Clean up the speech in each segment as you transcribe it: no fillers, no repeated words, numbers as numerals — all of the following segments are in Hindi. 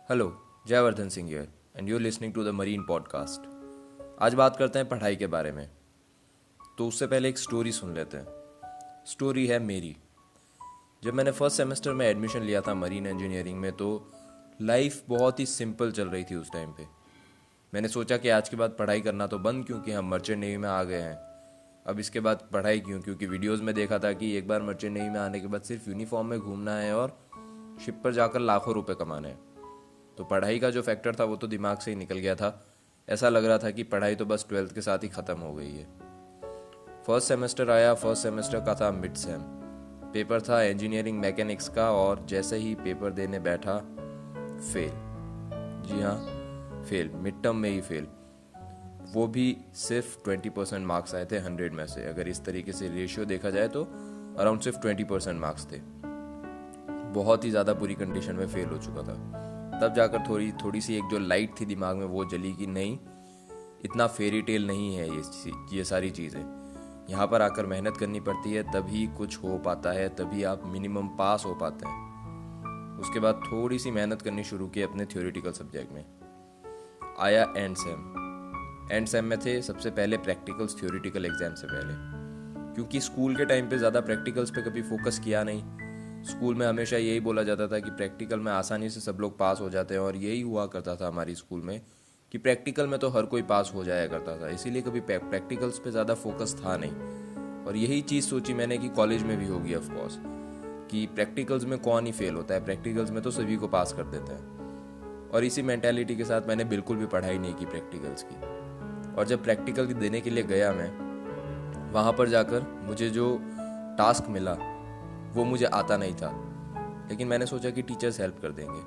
Hello, Jayvardhan Singh here and you listening to the marine podcast. आज बात करते हैं पढ़ाई के बारे में। तो उससे पहले एक स्टोरी सुन लेते हैं। स्टोरी है मेरी। जब मैंने फर्स्ट सेमेस्टर में एडमिशन लिया था मरीन इंजीनियरिंग में, तो लाइफ बहुत ही सिंपल चल रही थी उस टाइम पे। मैंने सोचा कि आज के बाद पढ़ाई करना तो बंद, क्योंकि हम मर्चेंट नेवी में आ गए हैं। अब इसके बाद पढ़ाई क्यों? क्योंकि वीडियोस में देखा था कि एक बार मर्चेंट नेवी में आने के बाद सिर्फ यूनिफॉर्म में घूमना है और शिप पर जाकर लाखों रुपए कमाने हैं। तो पढ़ाई का जो फैक्टर था वो तो दिमाग से ही निकल गया था। ऐसा लग रहा था कि पढ़ाई तो बस 12th के साथ ही ख़त्म हो गई है। फर्स्ट सेमेस्टर आया। फर्स्ट सेमेस्टर का था मिड सेम। पेपर था इंजीनियरिंग मैकेनिक्स का, और जैसे ही पेपर देने बैठा, फेल। जी हाँ, फेल। मिड टर्म में ही फेल। वो भी सिर्फ 20% मार्क्स आए थे 100 में से। अगर इस तरीके से रेशियो देखा जाए तो अराउंड सिर्फ 20% मार्क्स थे। बहुत ही ज़्यादा बुरी कंडीशन में फेल हो चुका था। तब जाकर थोड़ी सी एक जो लाइट थी दिमाग में वो जली कि नहीं, इतना फेरी टेल नहीं है ये सारी चीज़ें। यहाँ पर आकर मेहनत करनी पड़ती है, तभी कुछ हो पाता है, तभी आप मिनिमम पास हो पाते हैं। उसके बाद थोड़ी सी मेहनत करनी शुरू की अपने थ्योरेटिकल सब्जेक्ट में। आया एंड सेम में थे सबसे पहले प्रैक्टिकल्स थ्योरेटिकल एग्जाम से पहले, क्योंकि स्कूल के टाइम पे ज़्यादा प्रैक्टिकल्स पे कभी फोकस किया नहीं। स्कूल में हमेशा यही बोला जाता था कि प्रैक्टिकल में आसानी से सब लोग पास हो जाते हैं, और यही हुआ करता था हमारी स्कूल में कि प्रैक्टिकल में तो हर कोई पास हो जाया करता था। इसीलिए कभी प्रैक्टिकल्स पे ज़्यादा फोकस था नहीं। और यही चीज़ सोची मैंने कि कॉलेज में भी होगी ऑफकोर्स, कि प्रैक्टिकल्स में कौन ही फेल होता है, प्रैक्टिकल्स में तो सभी को पास कर देते हैं। और इसी मेंटालिटी के साथ मैंने बिल्कुल भी पढ़ाई नहीं की प्रैक्टिकल्स की। और जब प्रैक्टिकल देने के लिए गया मैं, वहाँ पर जाकर मुझे जो टास्क मिला वो मुझे आता नहीं था, लेकिन मैंने सोचा कि टीचर्स हेल्प कर देंगे।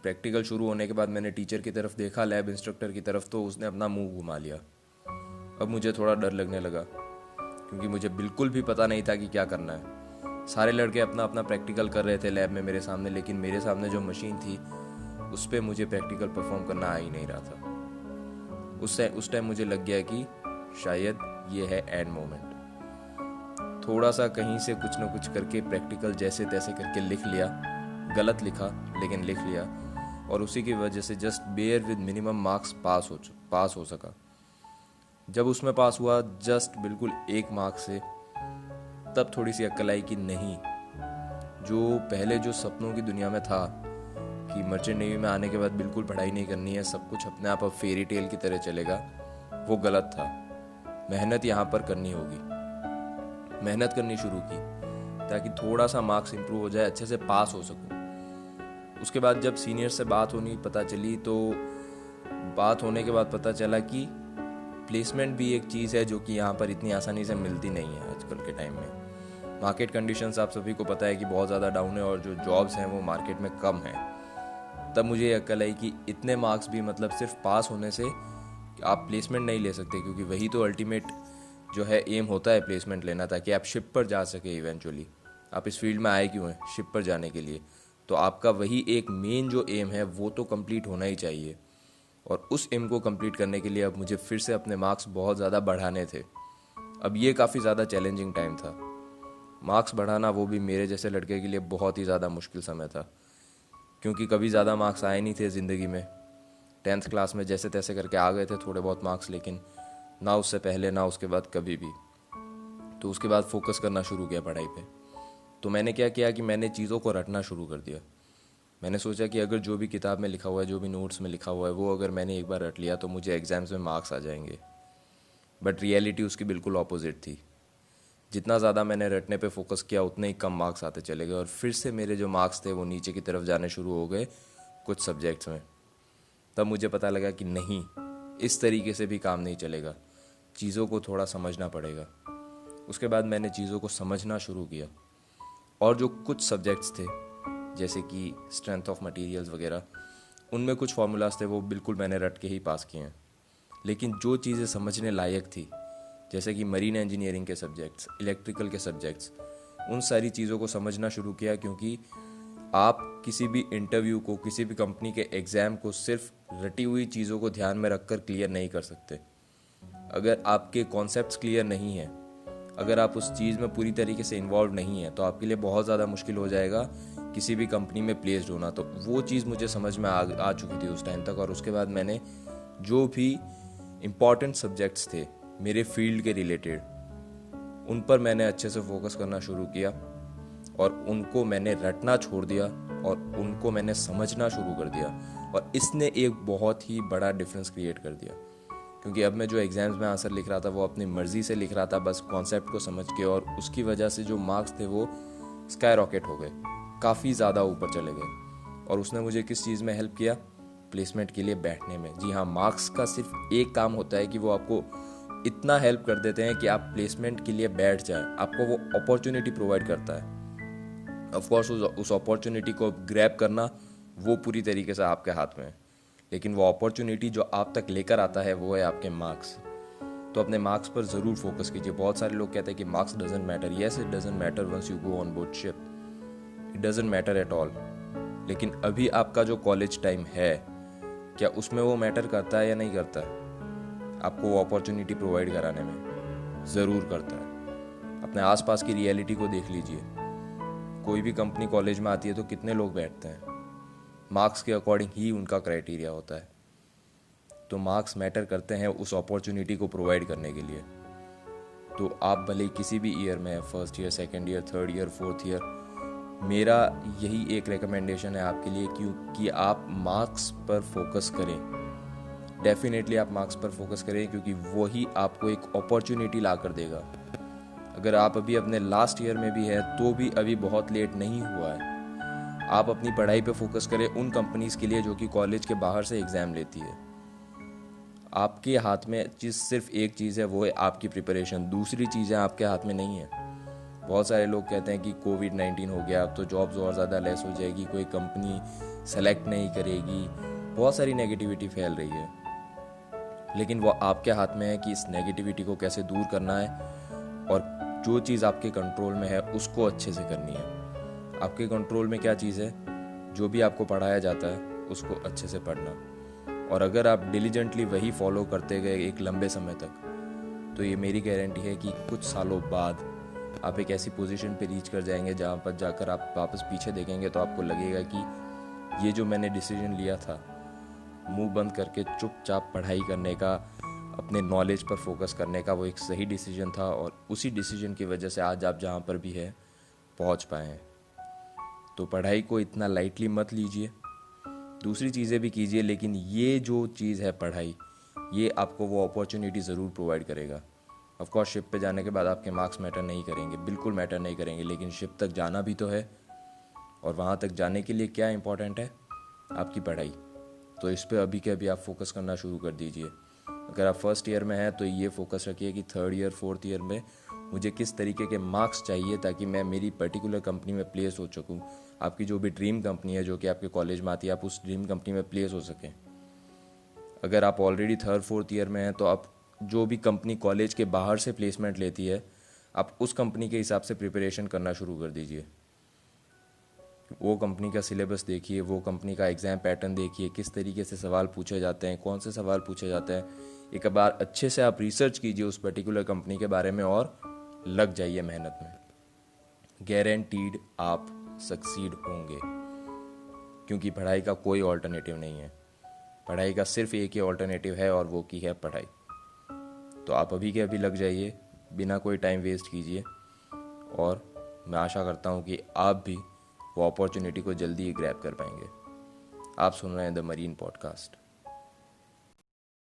प्रैक्टिकल शुरू होने के बाद मैंने टीचर की तरफ देखा, लैब इंस्ट्रक्टर की तरफ, तो उसने अपना मुंह घुमा लिया। अब मुझे थोड़ा डर लगने लगा, क्योंकि मुझे बिल्कुल भी पता नहीं था कि क्या करना है। सारे लड़के अपना अपना प्रैक्टिकल कर रहे थे लैब में मेरे सामने, लेकिन मेरे सामने जो मशीन थी उस पर मुझे प्रैक्टिकल परफॉर्म करना आ ही नहीं रहा था। उस टाइम मुझे लग गया कि शायद ये है एंड मोमेंट। थोड़ा सा कहीं से कुछ न कुछ करके प्रैक्टिकल जैसे तैसे करके लिख लिया। गलत लिखा, लेकिन लिख लिया, और उसी की वजह से just bare with minimum marks pass हो सका। जब उसमें पास हुआ जस्ट बिल्कुल 1 मार्क से, तब थोड़ी सी अक्ल आई कि नहीं, जो पहले जो सपनों की दुनिया में था कि मर्चेंट नेवी में आने के बाद बिल्कुल पढ़ाई नहीं करनी है, सब कुछ अपने आप अब फेरी टेल की तरह चलेगा, वो गलत था। मेहनत यहाँ पर करनी होगी। मेहनत करनी शुरू की ताकि थोड़ा सा मार्क्स इंप्रूव हो जाए, अच्छे से पास हो सकूं। उसके बाद जब सीनियर से बात चली, तो बात होने के बाद पता चला कि प्लेसमेंट भी एक चीज़ है जो कि यहाँ पर इतनी आसानी से मिलती नहीं है आजकल के टाइम में। मार्केट कंडीशंस आप सभी को पता है कि बहुत ज़्यादा डाउन है, और जो जॉब्स हैं वो मार्केट में कम हैं। तब मुझे ये अक्ल आई कि इतने मार्क्स भी, मतलब सिर्फ पास होने से आप प्लेसमेंट नहीं ले सकते, क्योंकि वही तो अल्टीमेट जो है एम होता है, प्लेसमेंट लेना, ताकि आप शिप पर जा सके इवेंचुअली। आप इस फील्ड में आए क्यों हैं? शिप पर जाने के लिए। तो आपका वही एक मेन जो एम है वो तो कंप्लीट होना ही चाहिए। और उस एम को कंप्लीट करने के लिए अब मुझे फिर से अपने मार्क्स बहुत ज़्यादा बढ़ाने थे। अब ये काफ़ी ज़्यादा चैलेंजिंग टाइम था। मार्क्स बढ़ाना, वो भी मेरे जैसे लड़के के लिए, बहुत ही ज़्यादा मुश्किल समय था, क्योंकि कभी ज़्यादा मार्क्स आए नहीं थे ज़िंदगी में। 10th क्लास में जैसे तैसे करके आ गए थे थोड़े बहुत मार्क्स, लेकिन ना उससे पहले ना उसके बाद कभी भी। तो उसके बाद फोकस करना शुरू किया पढ़ाई पे। तो मैंने क्या किया कि मैंने चीज़ों को रटना शुरू कर दिया। मैंने सोचा कि अगर जो भी किताब में लिखा हुआ है, जो भी नोट्स में लिखा हुआ है, वो अगर मैंने एक बार रट लिया तो मुझे एग्जाम्स में मार्क्स आ जाएंगे। बट रियलिटी उसकी बिल्कुल ऑपोजिट थी। जितना ज़्यादा मैंने रटने पे फोकस किया, उतने ही कम मार्क्स आते चले गए, और फिर से मेरे जो मार्क्स थे वो नीचे की तरफ जाने शुरू हो गए कुछ सब्जेक्ट्स में। तब मुझे पता लगा कि नहीं, इस तरीके से भी काम नहीं चलेगा, चीज़ों को थोड़ा समझना पड़ेगा। उसके बाद मैंने चीज़ों को समझना शुरू किया, और जो कुछ सब्जेक्ट्स थे जैसे कि स्ट्रेंथ ऑफ मटेरियल्स वगैरह, उनमें कुछ फार्मूलाज थे वो बिल्कुल मैंने रट के ही पास किए हैं। लेकिन जो चीज़ें समझने लायक थी, जैसे कि मरीन इंजीनियरिंग के सब्जेक्ट्स, इलेक्ट्रिकल के सब्जेक्ट्स, उन सारी चीज़ों को समझना शुरू किया, क्योंकि आप किसी भी इंटरव्यू को, किसी भी कंपनी के एग्ज़ाम को सिर्फ रटी हुई चीज़ों को ध्यान में रखकर क्लियर नहीं कर सकते। अगर आपके कॉन्सेप्ट्स क्लियर नहीं हैं, अगर आप उस चीज़ में पूरी तरीके से इन्वॉल्व नहीं है, तो आपके लिए बहुत ज़्यादा मुश्किल हो जाएगा किसी भी कंपनी में प्लेस्ड होना, तो वो चीज़ मुझे समझ में आ चुकी थी उस टाइम तक। और उसके बाद मैंने जो भी इम्पॉर्टेंट सब्जेक्ट्स थे मेरे फील्ड के रिलेटेड, उन पर मैंने अच्छे से फोकस करना शुरू किया और उनको मैंने रटना छोड़ दिया और उनको मैंने समझना शुरू कर दिया। और इसने एक बहुत ही बड़ा डिफरेंस क्रिएट कर दिया, क्योंकि अब मैं जो एग्ज़ाम्स में आंसर लिख रहा था वो अपनी मर्ज़ी से लिख रहा था, बस कॉन्सेप्ट को समझ के, और उसकी वजह से जो मार्क्स थे वो स्काई रॉकेट हो गए, काफ़ी ज़्यादा ऊपर चले गए। और उसने मुझे किस चीज़ में हेल्प किया? प्लेसमेंट के लिए बैठने में। जी हाँ, मार्क्स का सिर्फ एक काम होता है कि वो आपको इतना हेल्प कर देते हैं कि आप प्लेसमेंट के लिए बैठ जाएं, आपको वो अपॉर्चुनिटी प्रोवाइड करता है। ऑफ कोर्स उस अपॉर्चुनिटी को ग्रैब करना वो पूरी तरीके से आपके हाथ में है, लेकिन वो अपॉर्चुनिटी जो आप तक लेकर आता है वो है आपके मार्क्स। तो अपने मार्क्स पर ज़रूर फोकस कीजिए। बहुत सारे लोग कहते हैं कि marks doesn't matter. Yes, it doesn't matter once you go on board ship, it doesn't matter at all. लेकिन अभी आपका जो कॉलेज टाइम है, क्या उसमें वो मैटर करता है या नहीं करता है? आपको वो अपॉर्चुनिटी प्रोवाइड कराने में ज़रूर करता है। अपने आसपास की रियलिटी को देख लीजिए। कोई भी कंपनी कॉलेज में आती है तो कितने लोग बैठते हैं? मार्क्स के अकॉर्डिंग ही उनका क्राइटेरिया होता है। तो मार्क्स मैटर करते हैं उस अपॉर्चुनिटी को प्रोवाइड करने के लिए। तो आप भले किसी भी ईयर में, first year, second year, third year, fourth year, मेरा यही एक रिकमेंडेशन है आपके लिए, क्योंकि आप मार्क्स पर फोकस करें। डेफिनेटली आप मार्क्स पर फोकस करें, क्योंकि वही आपको एक अपॉर्चुनिटी ला कर देगा। अगर आप अभी अपने लास्ट ईयर में भी है तो भी अभी बहुत लेट नहीं हुआ है। आप अपनी पढ़ाई पे फोकस करें उन कंपनीज के लिए जो कि कॉलेज के बाहर से एग्ज़ाम लेती है। आपके हाथ में चीज़ सिर्फ एक चीज़ है, वो है आपकी प्रिपरेशन। दूसरी चीज़ें आपके हाथ में नहीं है। बहुत सारे लोग कहते हैं कि कोविड-19 हो गया, अब तो जॉब्स और ज़्यादा लेस हो जाएगी, कोई कंपनी सेलेक्ट नहीं करेगी, बहुत सारी नेगेटिविटी फैल रही है। लेकिन वो आपके हाथ में है कि इस नेगेटिविटी को कैसे दूर करना है, और जो चीज़ आपके कंट्रोल में है उसको अच्छे से करनी है। आपके कंट्रोल में क्या चीज़ है? जो भी आपको पढ़ाया जाता है उसको अच्छे से पढ़ना। और अगर आप डिलीजेंटली वही फॉलो करते गए एक लंबे समय तक, तो ये मेरी गारंटी है कि कुछ सालों बाद आप एक ऐसी पोजीशन पे रीच कर जाएंगे जहाँ पर जाकर आप वापस पीछे देखेंगे तो आपको लगेगा कि ये जो मैंने डिसीजन लिया था, मुंह बंद करके चुपचाप पढ़ाई करने का, अपने नॉलेज पर फोकस करने का, वो एक सही डिसीजन था। और उसी डिसीजन की वजह से आज आप जहाँ पर भी है पहुँच पाए हैं। तो पढ़ाई को इतना लाइटली मत लीजिए, दूसरी चीज़ें भी कीजिए, लेकिन ये जो चीज़ है पढ़ाई, ये आपको वो अपॉर्चुनिटी ज़रूर प्रोवाइड करेगा। ऑफ कोर्स शिप पे जाने के बाद आपके मार्क्स मैटर नहीं करेंगे, बिल्कुल मैटर नहीं करेंगे, लेकिन शिप तक जाना भी तो है। और वहाँ तक जाने के लिए क्या इंपॉर्टेंट है? आपकी पढ़ाई। तो इस पर अभी के अभी आप फोकस करना शुरू कर दीजिए। अगर आप फर्स्ट ईयर में हैं तो ये फोकस रखिए कि थर्ड ईयर, फोर्थ ईयर में मुझे किस तरीके के मार्क्स चाहिए ताकि मैं मेरी पर्टिकुलर कंपनी में प्लेस हो सकूं। आपकी जो भी ड्रीम कंपनी है जो कि आपके कॉलेज में आती है, आप उस ड्रीम कंपनी में प्लेस हो सकें। अगर आप ऑलरेडी थर्ड फोर्थ ईयर में हैं तो आप जो भी कंपनी कॉलेज के बाहर से प्लेसमेंट लेती है, आप उस कंपनी के हिसाब से प्रिपरेशन करना शुरू कर दीजिए। वो कंपनी का सिलेबस देखिए, वो कंपनी का एग्ज़ाम पैटर्न देखिए, किस तरीके से सवाल पूछे जाते हैं, कौन से सवाल पूछे जाते हैं। एक बार अच्छे से आप रिसर्च कीजिए उस पर्टिकुलर कंपनी के बारे में और लग जाइए मेहनत में। गारंटीड आप सक्सीड होंगे, क्योंकि पढ़ाई का कोई ऑल्टरनेटिव नहीं है। पढ़ाई का सिर्फ एक ही ऑल्टरनेटिव है और वो की है पढ़ाई। तो आप अभी के अभी लग जाइए, बिना कोई टाइम वेस्ट कीजिए, और मैं आशा करता हूँ कि आप भी वो अपॉर्चुनिटी को जल्दी ही ग्रैब कर पाएंगे। आप सुन रहे हैं द मरीन पॉडकास्ट।